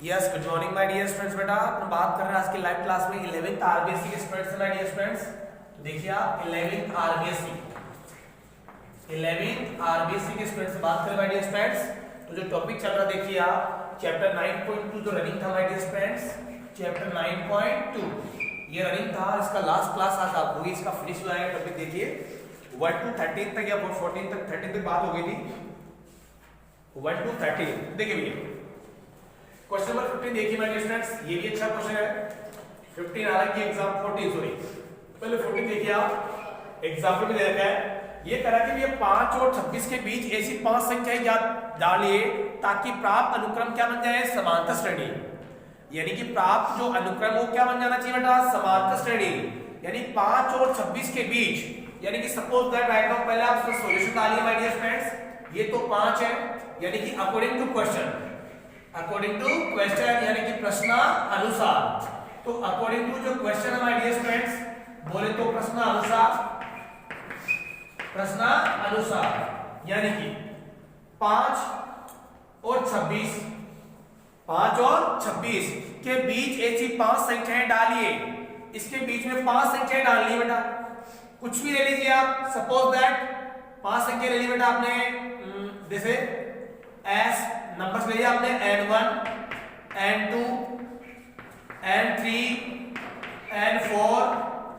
Yes, good morning my dear students. बेटा अपन बात कर रहे हैं आज की लाइव क्लास में 11th आरबीएससी के स्टूडेंट्स माय डियर स्टूडेंट्स। तो देखिए आप 11th आरबीएससी के स्टूडेंट्स से बात करें माय डियर स्टूडेंट्स। तो जो टॉपिक चल रहा देखिए आप चैप्टर 9.2 जो रनिंग था माय डियर स्टूडेंट्स, चैप्टर 9.2 ये रनिंग था। इसका लास्ट क्लास आज आप होगी, इसका फिनिश हो जाएगा टॉपिक। देखिए 1 to 13 तक या 14 तक 13 तक बात हो गई थी। 1 to 13 देखिए भैया क्वेश्चन नंबर 15 देखिए माय डियर स्टूडेंट्स, ये भी अच्छा क्वेश्चन है। 15 हालांकि एग्जाम 14 सॉरी पहले 14 देखिए आप एग्जाम्पल में दे रखा है। ये करा कि ये 5 और 26 के बीच ऐसी 5 संख्याएं डालिए ताकि प्राप्त अनुक्रम क्या बन जाए, समांतर श्रेणी। यानी कि प्राप्त जो अनुक्रम वो क्या बन जाना चाहिए बेटा, समांतर श्रेणी। यानी 5 और 26 के बीच, यानी कि सपोज दैट राइट नाउ पहले आप इसका सॉल्यूशन डालिए माय डियर फ्रेंड्स। ये तो 5 है, यानी कि अकॉर्डिंग टू क्वेश्चन यानी कि प्रश्न अनुसार। तो अकॉर्डिंग टू जो क्वेश्चन है माय डियर स्टूडेंट्स, बोले तो प्रश्न अनुसार यानी कि 5 और 26 के बीच ऐसी 5 संख्याएं डालिए। इसके बीच में 5 संख्याएं डालनी बेटा, कुछ भी ले लीजिए आप। सपोज दैट 5 संख्या ले ली बेटा आपने, जैसे एस नंबर्स ले लिया आपने n1 n2 n3 n4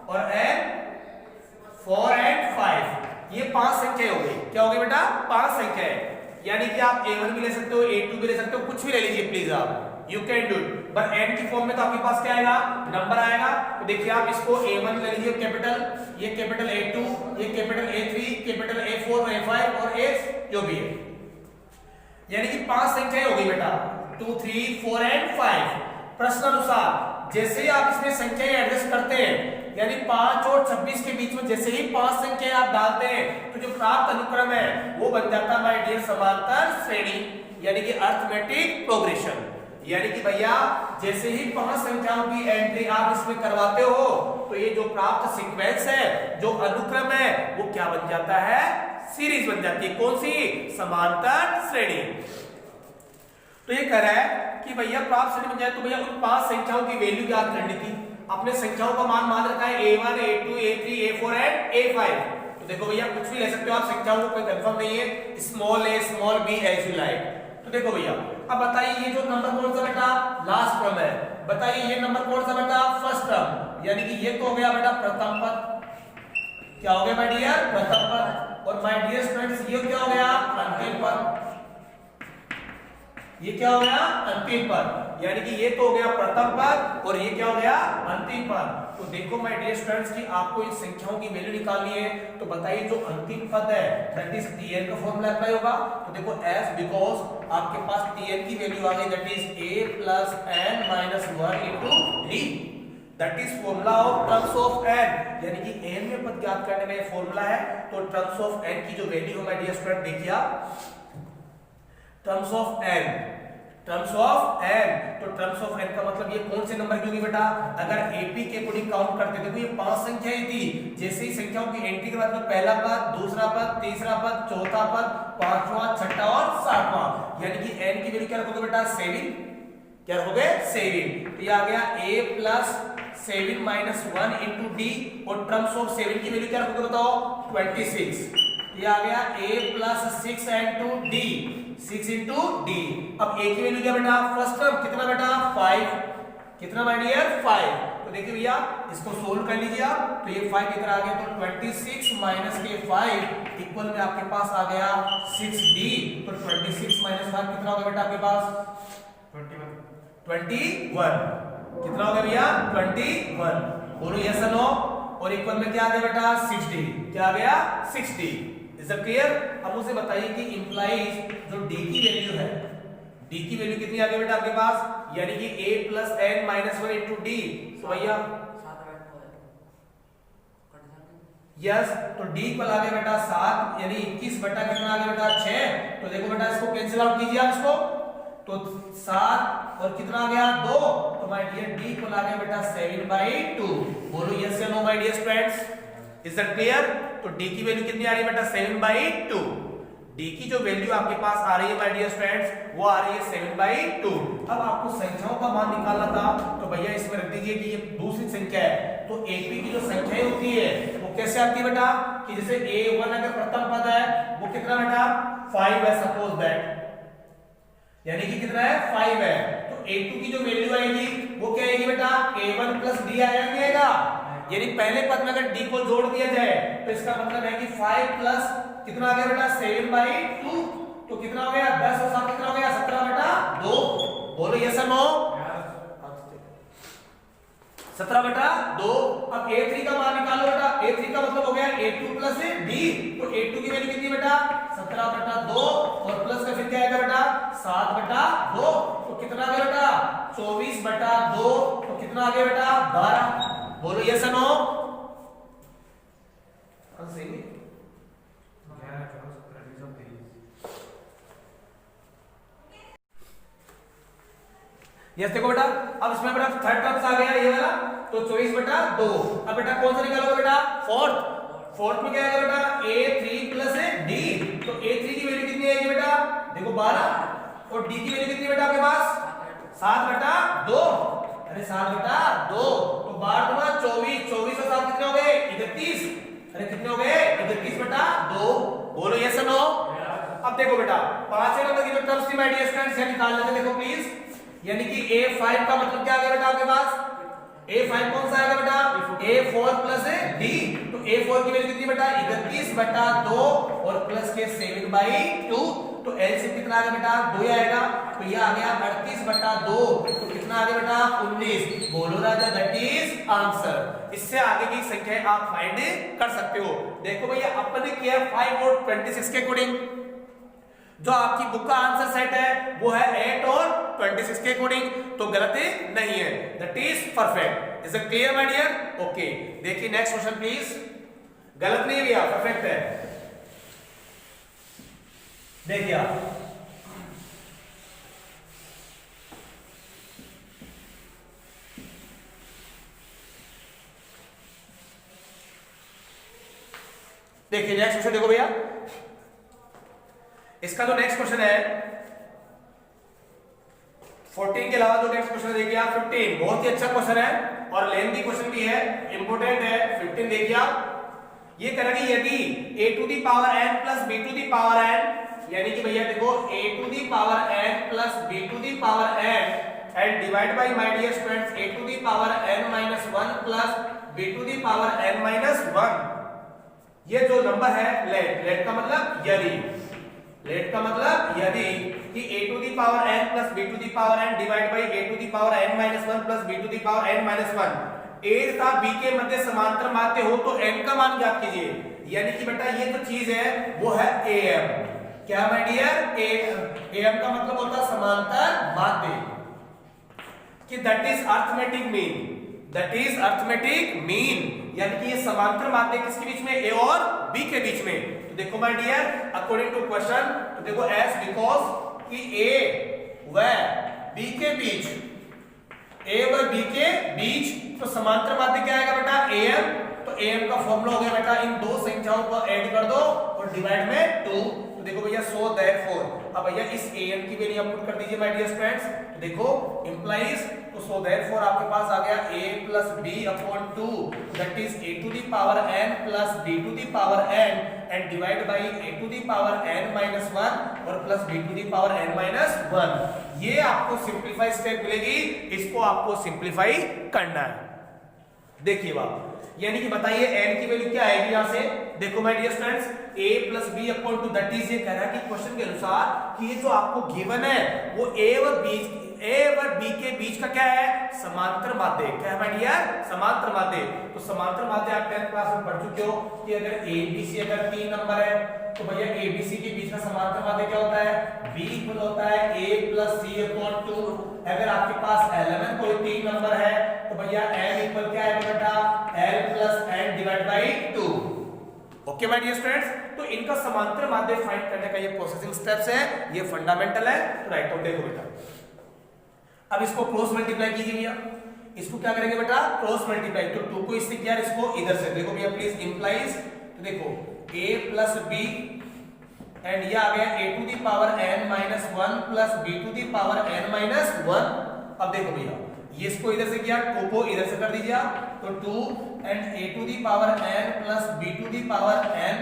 और n4 and 5। ये 5 संख्या हो गई। क्या हो गई बेटा, 5 संख्या है। यानी कि आप a1 भी ले सकते हो, a2 भी ले सकते हो, कुछ भी ले लीजिए प्लीज आप, you can do it. But n की फॉर्म में तो आपके पास क्या आएगा, नंबर आएगा। तो देखिए आप इसको a1 ले लीजिए कैपिटल, ये कैपिटल a2, ये कैपिटल a3, कैपिटल a4 और a5 और a जो भी है। यानी कि 5 संख्याएं हो गई बेटा, 2 3 4 and 5। प्रश्न अनुसार जैसे ही आप इसमें संख्याएं एडजस्ट करते हैं, यानी 5 और 26 के बीच में जैसे ही 5 संख्याएं आप डालते हैं, तो जो प्राप्त अनुक्रम है वो बन जाता है माय डियर समांतर श्रेणी, यानी कि अरिथमेटिक प्रोग्रेशन। यानी कि भैया जैसे ही 5 संख्याओं की एंट्री आप इसमें करवाते हो, तो ये जो प्राप्त सीक्वेंस है, जो अनुक्रम है, वो क्या बन जाता है, सीरीज बन जाती है। कौन सी, समांतर श्रेणी। तो ये कह रहा है कि भैया प्राप्त श्रेणी बन जाए तो भैया उन 5 संख्याओं की वैल्यू याद करनी थी। अपने संख्याओं का मान रखा है a1 a2 a3 a4 and a5। तो देखो भैया कुछ भी ले सकते हो आप, संख्याओं को कोई कंफर्म नहीं है, small a small b as you like. तो देखो भैया अब बताइए ये जो नंबर कौन सा बेटा, लास्ट टर्म है। बताइए ये नंबर कौन सा बेटा, फर्स्ट टर्म। यानी कि ये तो हो गया बेटा प्रथम पद। क्या हो गया माय डियर, प्रथम पद। और माय डियर स्टूडेंट्स ये क्या हो गया, अंतिम पद। ये क्या हो गया, अंतिम पद। यानी कि ये तो हो गया प्रथम पद और ये क्या हो गया, अंतिम पद। तो देखो माय डियर स्टूडेंट्स कि आपको इन संख्याओं की वैल्यू निकालनी है। तो बताइए जो अंतिम पद है दैट इज tn का फॉर्मूला अप्लाई होगा। तो देखो s बिकॉज़ आपके पास tn की वैल्यू आ गई that is a plus n minus 1 into d। That is formula of terms of n, यानी कि n में पद ज्ञात करने का ये फॉर्मूला है। तो टर्म्स ऑफ n की जो वैल्यू हो माय डियर स्टूडेंट, देखिए आप टर्म्स ऑफ n, तो टर्म्स ऑफ n का मतलब ये कौन से नंबर की होगी बेटा, अगर AP के अकॉर्डिंग काउंट करते थे तो ये 5 संख्याएं थी। जैसे ही संख्याओं की एंट्री के बाद में पहला पद, दूसरा पद, तीसरा पद, चौथा पद, पांचवा, छठा और सातवां। यानी कि n की वैल्यू क्या रखोगे बेटा, 7। क्या रखोगे, 7। तो ये आ गया a plus 7 minus 1 into d। और टर्म्स ऑफ 7 की वैल्यू क्या रखोगे बताओ, 26। ये आ गया a plus 6 into d, 6 into d। अब a की वैल्यू क्या बेटा, फर्स्ट टर्म कितना बेटा, 5। कितना माय डियर, 5। तो देखिए भैया इसको सोल्व कर लीजिए आप। तो ये 5 इधर आ गया, तो 26 माइनस के 5 इक्वल में आपके पास आ गया 6d। तो 26 माइनस 5 कितना हो गया बेटा आपके पास, 21। कितना हो गया भैया, 21। बोलो यस और नो। और इक्वल में क्या आ गया बेटा, 60। क्या आ गया, 60। Is it clear. अब मुझे बताइए कि इंप्लाइज जो d की वैल्यू है, d की वैल्यू कितनी आ गई बेटा आपके पास, यानी कि a plus n minus 1 into d। तो भैया यस, तो d इक्वल आ गया बेटा 7, यानी 21 बटा कितना आ गया बेटा, 6। तो देखो बेटा इसको कैंसिल आउट कीजिए आप इसको, तो 7 और कितना आ गया, 2। तो माय डियर d इक्वल आ गया बेटा 7/2। बोलो यस या no my dear friends, is that clear. तो d की वैल्यू कितनी आ रही है बेटा, 7/2। डी की जो वैल्यू आपके पास आ रही है माय डियर स्टूडेंट्स, वो आ रही है 7/2। अब आपको संख्याओं का मान निकालना था, तो भैया इसमें रख दीजिए कि ये दूसरी संख्या है, तो AP की जो संख्याएं होती है वो कैसे आती है बेटा, कि जैसे A1 अगर प्रथम पद है वो कितना बेटा 5 है, सपोज दैट, यानी कि कितना है 5 है। तो A2 की जो वैल्यू आएगी वो क्या आएगी बेटा, A1 प्लस D आएगा, यानी पहले पद में अगर D को जोड़ दिया जाए तो इसका मतलब है कि 5 प्लस कितना आ गया बेटा 7/2, तो कितना हो गया 10 और 7 कितना हो गया 17 बेटा 2। बोलो यस और नो, 17 बेटा 2। अब A3 का मान निकालो बेटा, A3 का मतलब हो गया A2 प्लस D, तो A2 की वैल्यू कितनी बेटा 17 बेटा 2, और प्लस का फिर क्या आएगा बेटा 7 बेटा 2, तो कितना आ गया बेटा 24 बेटा 2, तो कितना आ गया बेटा 12। बोलो यस और नो, यस। देखो बेटा अब इसमें बेटा थर्ड टर्म्स आ गया ये वाला, तो 24 बेटा 2। अब बेटा कौन सा निकालोगे बेटा फोर्थ में क्या आएगा बेटा A3 प्लस D, तो A3 की वैल्यू कितनी आएगी बेटा देखो 12, और D की वैल्यू कितनी बेटा आपके पास 7 बेटा 2, अरे 7 बेटा 2, तो 12 गुना 24, 24 और 7 कितने हो गए 31, अरे कितने हो गए 31 बेटा 2। बोलो यस और नो। अब देखो बेटा पांचवें नंबर की जो टर्म्स थी माय डियर स्टूडेंट्स ये निकाल लेते देखो प्लीज, यानी कि A5 का मतलब क्या आ गया बेटा आपके पास, A5 कौन सा आएगा बेटा A4 प्लस D, तो A4 की वैल्यू कितनी बेटा 31 बेटा 2, और प्लस के 7/2, तो एलसीएम कितना आ गया बेटा 2 आएगा, तो ये आ गया 38 बेटा 2, तो कितना आ गया बेटा 19। बोलो राजा दैट इज आंसर। इससे आगे की संख्याएं आप फाइंड कर सकते हो। देखो भैया अपन ने किया 5 और 26 के अकॉर्डिंग, जो आपकी बुक का आंसर सेट है वो है 8 और 26 के अकॉर्डिंग, तो गलत नहीं है, that is perfect. Is it clear my dear? Okay, देखिए नेक्स्ट क्वेश्चन प्लीज। गलत नहीं भैया, परफेक्ट है। देखिए आप देखिए नेक्स्ट क्वेश्चन देखो भैया, इसका जो नेक्स्ट क्वेश्चन है 14 के अलावा जो नेक्स्ट क्वेश्चन देखिए आप 15, बहुत ही अच्छा क्वेश्चन है और लेंथी क्वेश्चन भी है, इंपोर्टेंट है। 15 देखिए आप, ये कह रहा है कि यदि a to the power n plus b to the power n, यानी कि भैया देखो a to the power n plus b to the power n and divide by my dear students a to the power n minus 1 plus b to the power n minus 1, ये जो number है late का मतलब यदि, late का मतलब यदि कि a to the power n plus b to the power n divide by a to the power n minus 1 plus b to the power n minus 1, a तथा b के मध्य समांतर माध्य हो तो n का मान ज्ञात कीजिए। यानी कि बेटा ये जो चीज है वो है am, क्या माय डियर am का मतलब होता है समांतर माध्य, कि that is arithmetic mean, that is arithmetic mean, यानी कि ये समांतर माध्य किसके बीच में a और b के बीच में। तो देखो my dear according to question, तो देखो एस बिकॉज कि a व b के बीच, a व b के बीच, तो समांतर माध्य क्या आएगा बेटा am, तो am का फॉर्मूला हो गया बेटा इन दो संख्याओं को ऐड कर दो और डिवाइड में 2, तो देखो भैया सो देयरफॉर, अब भैया इस am की वैल्यू पुट कर दीजिए माय डियर स्टूडेंट्स, तो देखो इंप्लाइज, तो सो देयरफॉर आपके पास आ गया a plus b upon 2 that is a to the power n plus b to the power n and divide by a to the power n minus 1 और plus b to the power n minus 1। ये आपको simplify step मिलेगी, इसको आपको simplify करना है। देखिए बात, यानी कि बताइए n की वैल्यू क्या आएगी यहां से, देखो my dear students a plus b upon 2 that is, ये कह रहा है कि क्वेश्चन के अनुसार कि ये जो आपको गिवन है वो a व b के बीच का क्या है समांतर माध्य, क्या है माय डियर समांतर माध्य। तो समांतर माध्य आप 10th क्लास में पढ़ चुके हो कि अगर abc अगर 3 नंबर है तो भैया abc के बीच का समांतर माध्य क्या होता है b इक्वल होता है a प्लस c अपॉन 2। अगर आपके पास 11 कोई 3 नंबर है तो भैया n इक्वल क्या है बेटा l plus n divide by 2। Okay my dear students, तो इनका समांतर माध्य फाइंड करने का ये प्रोसेसिंग स्टेप्स है, ये फंडामेंटल है। तो राइट डाउन देखो बेटा, अब इसको क्रॉस मल्टीप्लाई कीजिए भैया, इसको क्या करेंगे बेटा क्रॉस मल्टीप्लाई, तो 2 को इससे किया, इसको इधर से देखो भैया प्लीज इंप्लाइज, तो देखो a प्लस b एंड ये आ गया a to the power n minus 1 plus b to the power n minus 1। अब देखो भैया ये इसको इधर से किया, 2 को इधर से कर दीजिए आप, तो 2 and a to the power n plus b to the power n,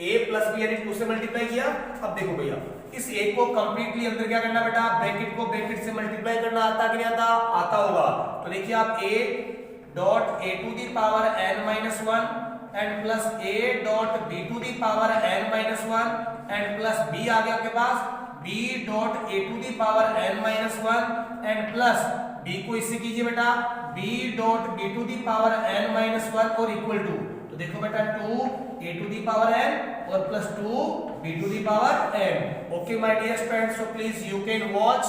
a plus b यानी 2 से मल्टीप्लाई किया। अब देखो भैया इस a को कंप्लीटली अंदर क्या करना बेटा, ब्रैकेट को ब्रैकेट से मल्टीप्लाई करना आता कि नहीं आता, आता होगा। तो देखिए आप a dot a to the power n minus 1 and plus a dot b to the power n minus 1 and plus b आ गया आपके पास b dot a to the power n minus 1 and plus b को इससे कीजिए बेटा b dot b to the power n minus 1 और equal to, तो देखो बेटा 2 a to the power n और plus 2 b to the power n। Okay my dear students, so please you can watch,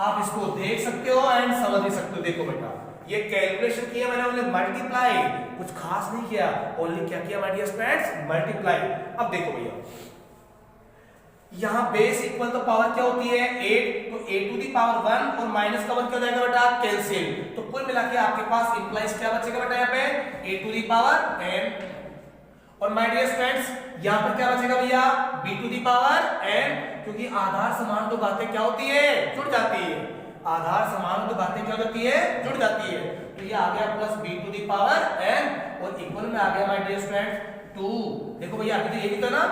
आप इसको देख सकते हो एंड समझ भी सकते हो। देखो बेटा ये कैलकुलेशन किया मैंने, ओनली मल्टीप्लाई, कुछ खास नहीं किया, ओनली क्या किया माय डियर स्टूडेंट्स, मल्टीप्लाई। अब देखो भैया यहां बेस इक्वल तो पावर क्या होती है 8, तो a टू दी पावर 1 और माइनस का 1 क्या हो जाएगा बेटा, कैंसिल। तो कुल मिला के आपके पास इंप्लाइज क्या बचेगा बेटा, यहाँ पे a to the power n और माय डियर स्टूडेंट्स यहां पर क्या बचेगा भैया b to the power n, क्योंकि आधार समान तो बातें क्या होती है, जुड़ जाती है। आधार समान तो बातें क्या होती है, जुड़ जाती है। तो ये आ गया plus b to the power n और इक्वल में आ गया माय डियर स्टूडेंट्स 2। देखो भैया अभी तो ये भी तो ना,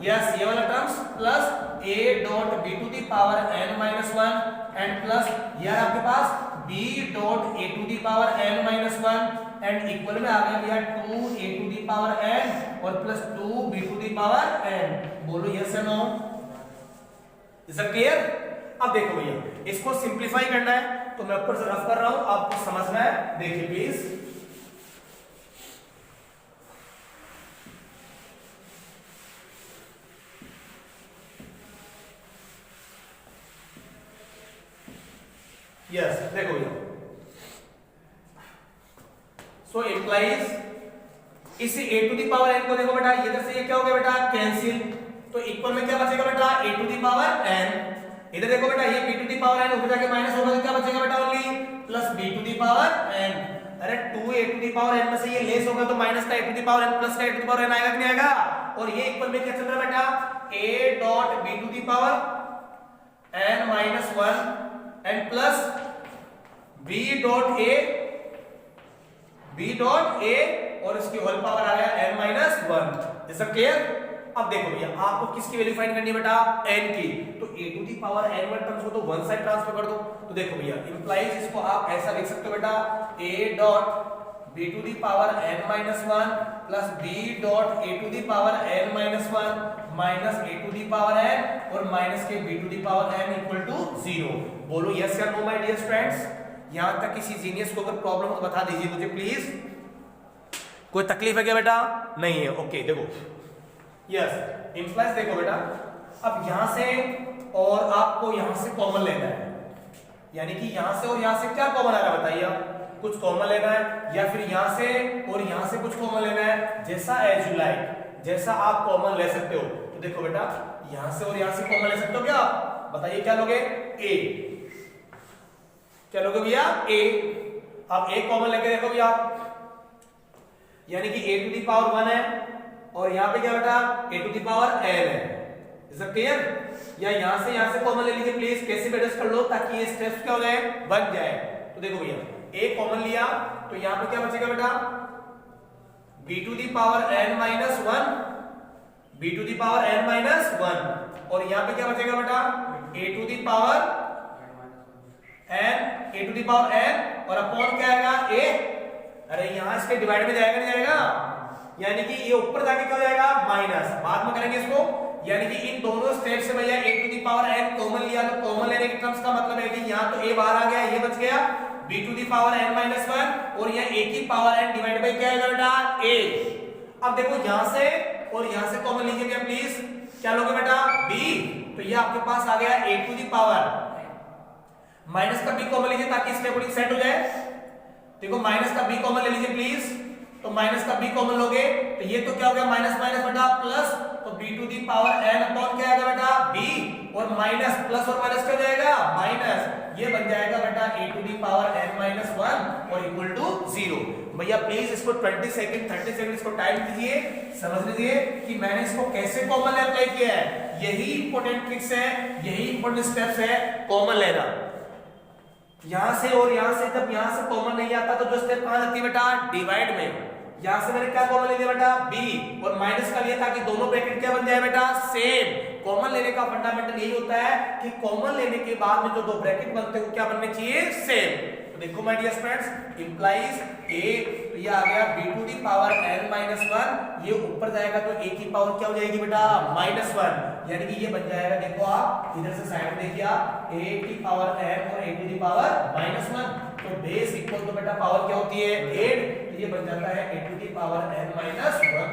यस ये वाला terms plus a dot b to the power n minus 1 and plus यार आपके पास b dot a to the power n minus 1 and equal में आ गया भैया 2 a to the power n और plus 2 b to the power n। बोलो yes या नो, इज इट क्लियर। अब देखो भैया इसको सिंपलीफाई करना है, तो मैं ऊपर से रफ कर रहा हूं, आपको समझना है, देखिए प्लीज। यस देखो भैया, सो इंप्लाइज इस a to the power n को देखो बेटा, इधर से ये क्या हो गया बेटा, कैंसिल, तो इक्वल में क्या बचेगा बेटा a to the power n। इधर देखो बेटा ये b to the power n ऊपर जाके माइनस होगा तो क्या बचेगा बेटा, only plus b to the power n। अरे 2 a to the power n में से ये लेस होगा तो माइनस का a to the power n plus का a to the power n आएगा कि नहीं आएगा। और ये इक्वल में क्या चल रहा है बेटा, a dot b to the power n minus 1 and plus b dot a और इसकी होल पावर आ गया n minus 1। Is it clear. अब देखो भैया आपको किसकी वैल्यू फाइंड करनी है बेटा, n की, तो a to the power n one terms को तो वन साइड ट्रांसफर कर दो। तो देखो भैया इंप्लाइज इसको आप ऐसा लिख सकते हो बेटा, a dot b to the power n minus 1 plus b dot a to the power n minus 1 minus a to the power n और माइनस के b to the power n equal to 0। बोलो yes या no my dear friends. यहां तक किसी genius को अगर problem हो तो बता दीजिए मुझे प्लीज, कोई तकलीफ है क्या बेटा, नहीं है। ओके देखो यस इंप्लाइज देखो बेटा, अब यहां से और आपको यहां से कॉमन लेना है, यानी कि यहां से और यहां से क्या कॉमन आ रहा है बताइए आप, कुछ कॉमन लेना है या फिर यहां से और यहां से कुछ कॉमन लेना है, जैसा एज यू लाइक, जैसा आप कॉमन ले सकते हो। तो देखो बेटा यहां से और यहां से कॉमन ले सकते हो क्या, बताइए क्या लोगे, a, क्या लोगे भैया a। अब a कॉमन लेके देखो भैया, यानी कि a टू दी पावर 1 है और यहाँ पे क्या बेटा a to the power n है। Is it clear. या यहां से कॉमन ले लीजिए प्लीज, कैसे भी एडजस्ट कर लो ताकि ये स्टेप्स क्या हो जाए, बन जाए। तो देखो भैया a कॉमन लिया तो यहाँ पे क्या बचेगा बेटा, b to the power n minus 1, b to the power n minus 1 और यहाँ पे क्या बचेगा बेटा a to the power n, a to the power n और अपॉन क्या आएगा a। अरे यहाँ इसके डिवाइड में जाएगा नहीं जाएगा, यानी कि ये ऊपर जाके क्या हो जाएगा माइनस, बाद में करेंगे इसको। यानी कि इन दोनों स्टेप से भैया a to the power n common लिया, तो कॉमन लेने के टर्म्स का मतलब है कि यहाँ तो a बाहर आ गया, ये बच गया b to the power n minus 1 और यहाँ a की पावर n डिवाइड बाई क्या आएगा बेटा a। अब देखो यहाँ से और यहाँ से कॉमन लीजिए भैया प्लीज, क्या लोगे बेटा b, तो ये आपके पास आ गया a to the power minus का b कॉमन लीजिए ताकि इसके अकॉर्डिंग सेट हो जाए। देखो माइनस का b कॉमन ले लीजिए प्लीज, तो माइनस का b कॉमन लोगे तो ये तो क्या हो गया माइनस माइनस बेटा प्लस, तो b to the power n upon क्या आएगा बेटा b और माइनस प्लस और माइनस क्या हो जाएगा माइनस। ये बन जाएगा बेटा a to the power n minus 1 और इक्वल टू 0। भैया प्लीज इसको 20 सेकंड 30 सेकंड इसको टाइम दीजिए, समझ लीजिए कि मैंने इसको कैसे कॉमन ले अप्लाई किया है। यही इंपॉर्टेंट ट्रिक्स है, यही इंपॉर्टेंट स्टेप्स है कॉमन लेना। यहां से और यहां से जब यहां से कॉमन नहीं आता तो जो स्टेप कहां जाती है बेटा, डिवाइड में। यहां से मैंने क्या कॉमन ले लिया बेटा, b और माइनस का लिया ताकि दोनों ब्रैकेट क्या बन जाए बेटा, सेम। कॉमन लेने का फंडामेंटल यही होता है कि कॉमन लेने के बाद में जो दो ब्रैकेट बनते हैं वो क्या बनने चाहिए, सेम। तो देखो my dear friends, implies a, तो ये आ गया b to the power n minus 1, ये ऊपर जाएगा तो a की पावर क्या हो जाएगी बेटा, माइनस 1, यानी कि ये बन जाएगा, देखो आप इधर से साइड में देखिए आप, a की पावर n और a to the power minus 1, तो बेस इक्वल तो बेटा पावर क्या होती है 8, तो ये बन जाता है a to the power n minus 1,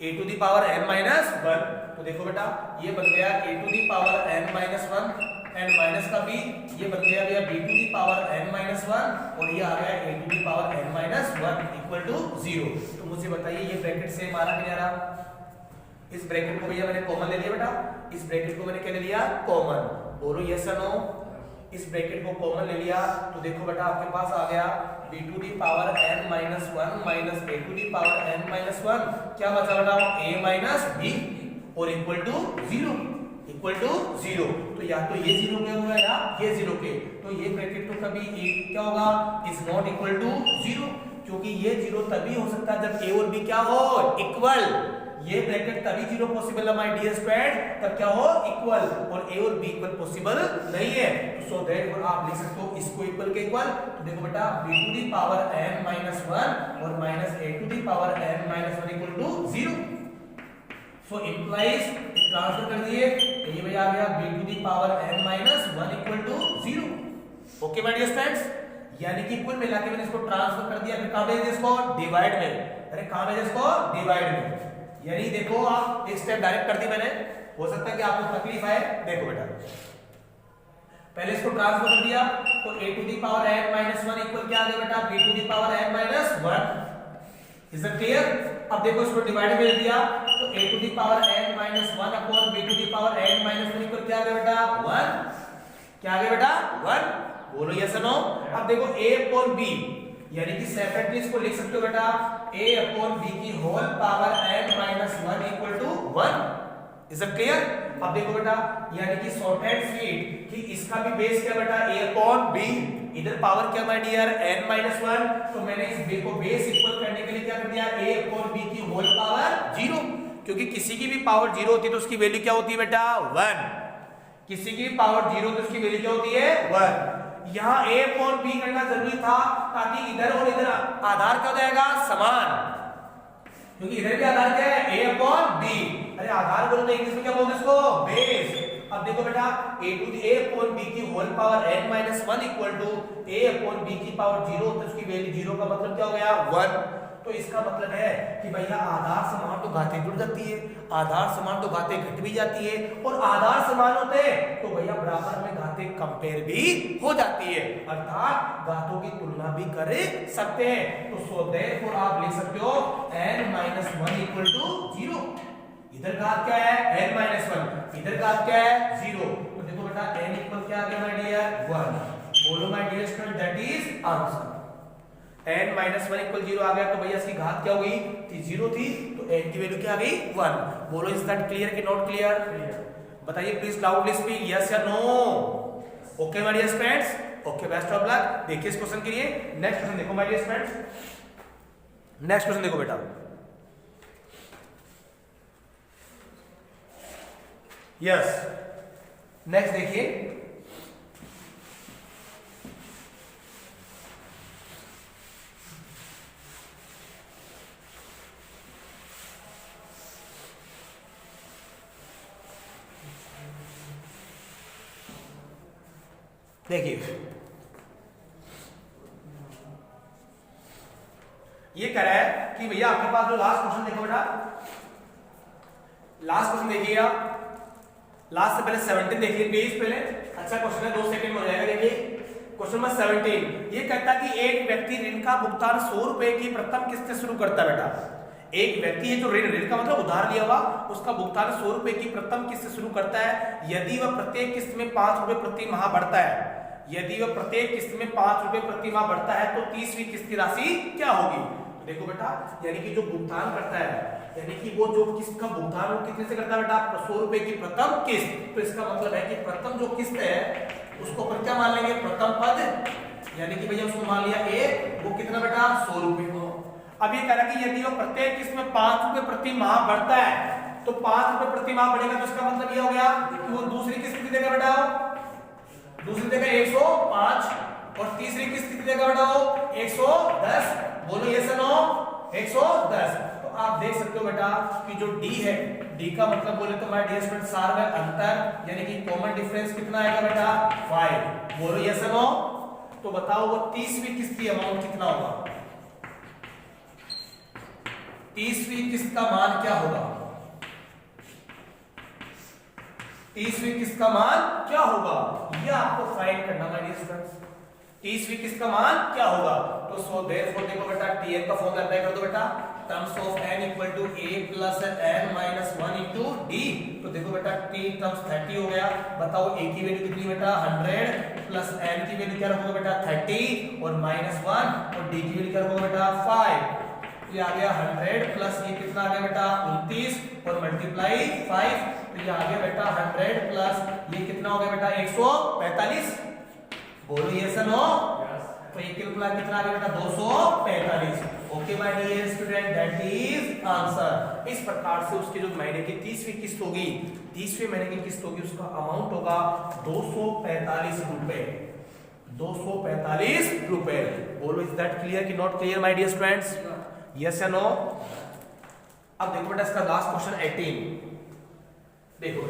a to the power n minus 1। तो देखो बेटा ये बन गया a to the power n minus 1 and minus का b, ये बन गया भैया b to the power n minus 1 और ये आ गया a to the power n minus 1 equal to 0। तो मुझे बताइए ये ब्रैकेट से हमारा क्या रहा, इस ब्रैकेट को भैया मैंने कॉमन ले लिया बेटा, इस ब्रैकेट को मैंने क्या ले लिया, कॉमन। बोलो यस और नो। इस ब्रैकेट को कॉमन ले लिया तो देखो बेटा आपके पास आ गया b to the power n minus 1 minus a to the power n minus 1, क्या बचा बेटा, a माइनस b और इक्वल टू 0, इक्वल टू 0। तो या तो ये 0 के होगा या ये 0 के, तो ये ब्रैकेट तो कभी क्या होगा, इज नॉट इक्वल टू 0, क्योंकि ये 0 तभी हो सकता है जब a और b क्या हो, इक्वल। ये ब्रैकेट तभी 0 पॉसिबल है माय डियर स्टूडेंट, तब क्या हो, इक्वल, और a और b इक्वल पॉसिबल नहीं है। सो देयरफॉर आप लिख सकते हो इसको इक्वल के इक्वल। तो देखो बेटा b to the power n minus 1 और minus a to the power n minus 1 equal to 0। So implies transfer कर दिए तो ये भैया आ गया b to the power n minus 1 equal to 0। Okay my dear students, यानी कि कुल मिला के मैंने इसको ट्रांसफर कर दिया, फिर कहां भेज दिया इसको, डिवाइड में। अरे कहां भेजा इसको, डिवाइड में। यानी देखो आप एक स्टेप डायरेक्ट कर दी मैंने, हो सकता है कि आपको तकलीफ आए। देखो बेटा पहले इसको ट्रांसफर कर दिया तो a to the power n minus 1 equal क्या आ गया बेटा, b to the power n minus 1। Is it clear? अब देखो इसको डिवाइड में दिया तो a to the power n minus 1 upon b to the power n minus 1 equal क्या आ गया बेटा, 1। क्या आ गया बेटा, 1। बोलो यस और नो। अब देखो a अपॉन b, यानी कि सेपरेटली इसको लिख सकते हो बेटा a अपॉन b की whole power n minus 1 equal to 1। Is it clear? अब देखो बेटा यानी कि शॉर्ट हैंड स्वीट कि इसका भी बेस क्या बेटा, a अपॉन b, इधर पावर क्या माय डियर, n माइनस 1, तो मैंने इस b को बेस इक्वल करने के लिए क्या कर दिया, a अपॉन b की होल पावर 0, क्योंकि किसी की भी पावर 0 होती है तो उसकी वैल्यू क्या होती है बेटा, 1। किसी की पावर 0 तो उसकी वैल्यू क्या होती है, 1। यहाँ a अपॉन b करना जरूरी था ताकि इधर और इधर आधार क्या हो जाएगा, समान, क्योंकि इधर भी आधार क्या है, a अपॉन b। अरे आधार बोलो तो इंग्लिश में क्या बोलते हैं इसको, बेस। अब देखो बेटा a to the a upon b की whole power n minus 1 equal to a upon b की पावर 0, तो उसकी वैल्यू 0 का मतलब क्या हो गया, 1। तो इसका मतलब है कि भैया आधार समान तो घातें जुड़ जाती है, आधार समान तो घातें घट भी जाती है, और आधार समान होते हैं तो भैया बराबर में घातें कंपेयर भी हो जाती है, अर्थात घातों की तुलना भी कर सकते हैं। तो सो देयरफॉर आप लिख सकते हो n माइनस 1 इक्वल टू 0। इधर घात क्या है, n माइनस 1, इधर घात क्या है, 0। तो देखो बेटा n इक्वल क्या आ गया माय डियर, 1। बोलो my dear student, that is answer. n minus 1 equal 0 आ गया तो भैया इसकी घात क्या होगी, थी 0 थी, तो n की वैल्यू क्या आ गई, 1। बोलो इज दैट क्लियर कि नॉट क्लियर? बताइए प्लीज लाउडली स्पीक यस या no. Okay my dear friends, okay, best of luck. देखिए इस क्वेश्चन के लिए नेक्स्ट क्वेश्चन देखो my dear friends, next question देखो बेटा। यस, नेक्स्ट देखिए, देखिए ये कह रहा है कि भैया आपके पास जो लास्ट क्वेश्चन देखो बेटा, लास्ट क्वेश्चन देखिएगा, लास्ट से पहले 17 देखिए प्लीज पहले। अच्छा क्वेश्चन है, 2 सेकंड में हो जाएगा। देखिए क्वेश्चन नंबर 17, ये कहता है कि एक व्यक्ति ऋण का भुगतान 100 रुपए की प्रथम किस्त से शुरू करता है बेटा। एक व्यक्ति है जो ऋण का मतलब उधार लिया हुआ, उसका भुगतान 100 रुपए की प्रथम किस्त से शुरू करता है। यदि वह प्रत्येक किस्त में 5 रुपए प्रति माह बढ़ता है, यदि वह प्रत्येक किस्त में 5 रुपए प्रति माह बढ़ता है तो 30वीं किस्त की राशि क्या होगी? तो देखो बेटा, यानी कि जो भुगतान करता है, यानी कि वो जो किस्त का भुगतान वो कितने से करता है बेटा? 100 रुपए की प्रथम किस्त। तो इसका मतलब है कि प्रथम जो किस्त है उसको अपन क्या मान लेंगे? प्रथम पद, यानी कि भैया उसको मान लिया ए, वो कितना बेटा? 100 रुपए। अब ये कह रहा है कि यदि वो प्रत्येक किस्त में 5 रुपए प्रति माह बढ़ता है तो 5 रुपए प्रति माह बढ़ेगा, तो इसका मतलब ये हो गया कि वो दूसरी किस्त कितनी देगा बेटा? दूसरी देगा 105 और तीसरी किस्त कितनी देगा बेटा? 110। बोलो यस या नो? 110। तो आप देख सकते हो बेटा कि जो डी है, डी का मतलब बोले तो माय डियर स्टूडेंट सार में अंतर, यानी कि कॉमन डिफरेंस कितना आएगा बेटा? 5। बोलो यस या नो? तो बताओ वो 30वीं किस्त की अमाउंट कितना होगा? 30वीं किस्त का मान क्या होगा? 30वीं किस्त का मान क्या होगा? ये आपको फाइंड करना माय डियर स्टूडेंट्स। 30वीं किस्त का मान क्या होगा? तो सो देयरफॉर देखो बेटा, tn का फॉर्मूला अप्लाई कर दो बेटा, terms of n equal to a plus n minus 1 into d। तो देखो बेटा t टर्म्स 30 हो गया। बताओ a की वैल्यू कितनी बेटा? 100 प्लस n की वैल्यू क्या रखोगे बेटा? 30 और माइनस 1 और d की वैल्यू क्या रखोगे बेटा? 5। ये आ गया 100 प्लस ये कितना आ गया बेटा? 29 और मल्टीप्लाई 5। तो ये आ गया बेटा 100 प्लस ये कितना हो गया बेटा? 145। बोलो यस या नो? तो ये कितना आ गया बेटा? 245। Okay my dear student, that is answer. इस प्रकार से उसके जो महीने की 30वीं किस्त होगी, 30वें महीने की किस्त होगी, उसका अमाउंट होगा 245 रुपए। 245 रुपए। बोलो इज दैट क्लियर कि not clear my dear students? Yes या नो? अब देखो बेटा इसका लास्ट क्वेश्चन 18 देखो,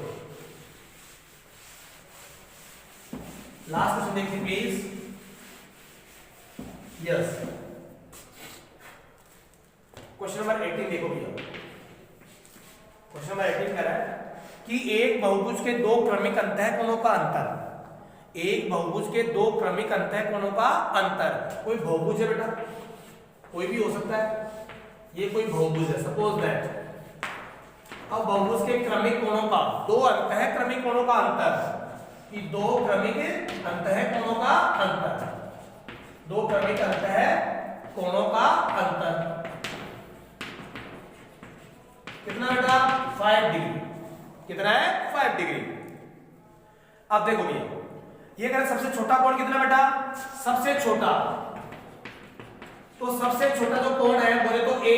लास्ट क्वेश्चन देखिए प्लीज। यस, क्वेश्चन नंबर 18 देखो भैया। क्वेश्चन नंबर 18 कह रहा है कि एक बहुभुज के दो क्रमिक अंतःकोणों का अंतर, एक बहुभुज के दो क्रमिक अंतःकोणों का अंतर। कोई बहुभुज है बेटा, कोई भी हो सकता है, ये कोई बहुभुज है सपोज दैट। अब बहुभुज के क्रमिक कोणों का, दो अंतःक्रमिक कोणों का अंतर, कि दो क्रमिक अंतःकोणों का अंतर, दो क्रमिक अंतःकोणों का अंतर कितना बेटा? 5 डिग्री। कितना है? 5 डिग्री। अब देखो भैया, ये कह रहा सबसे छोटा कोण कितना बेटा? सबसे छोटा, तो सबसे छोटा जो कोण है बोले तो ए,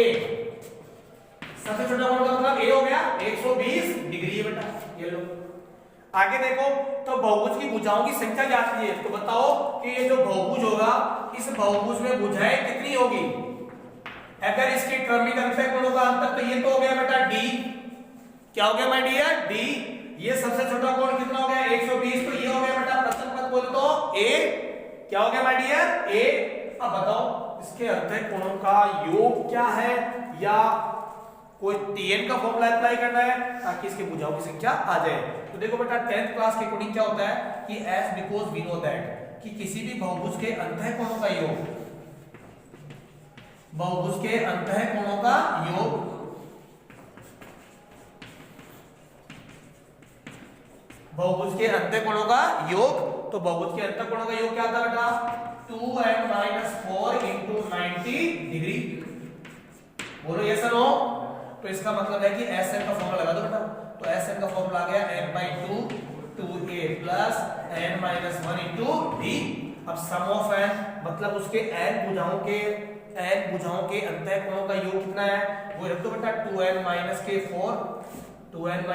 सबसे छोटा कोण का मतलब ए हो गया 120 डिग्री है बेटा। ये लो आगे देखो, तो बहुभुज की भुजाओं की संख्या ज्ञात कीजिए। तो बताओ कि ये जो बहुभुज होगा, इस बहुभुज में भुजाएं कितनी होगी? अगर इसके क्रमिक अंतःकोणों का अंतर, तो ये तो हो गया बेटा डी। क्या हो गया माय डियर? डी। ये सबसे छोटा कोण कितना हो गया? 120। तो ये हो गया बेटा प्रथम पद बोले तो ए। क्या हो गया माय डियर? ए। अब बताओ इसके अंतःकोणों का योग क्या है, या कोई tn का फॉर्मूला अप्लाई करना है ताकि इसके भुजाओं की संख्या आ जाए। तो देखो बेटा 10th क्लास के अकॉर्डिंग क्या होता है कि as because we know that कि किसी भी बहुभुज के अंतःकोणों का योग, बहुभुज के अंतःकोणों का योग बहुभुज के अंतःकोणों का योग, तो बहुभुज के अंतःकोणों का योग क्या था बेटा? 2n - 4 × 90 degree. बोलो यस या नो? तो इसका मतलब है कि Sn का फॉर्मूला लगा दो बेटा। तो Sn का फॉर्मूला आ गया n/2 2a plus n - 1 × d। अब सम ऑफ n मतलब उसके n भुजाओं के अंतःकोणों का योग कितना है वो रख दो बेटा। 2n - के 4, 2n -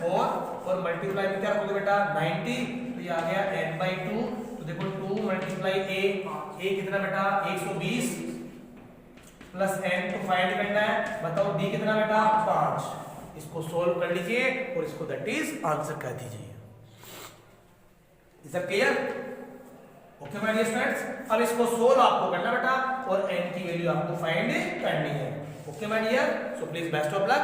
4 और मल्टीप्लाई में क्या रखोगे बेटा? 90। तो ये आ गया n/2। तो देखो 2 × a कितना बेटा? 120 प्लस n तो फाइंड करना है। बताओ d कितना बेटा? 5। इसको सोल्व कर लीजिए और इसको दैट इज आंसर कर दीजिए। Is that clear? Okay my dear students, अब इसको सोल्व आपको करना बेटा और n की वैल्यू आपको फाइंड करनी है। Okay my dear, so please best of luck.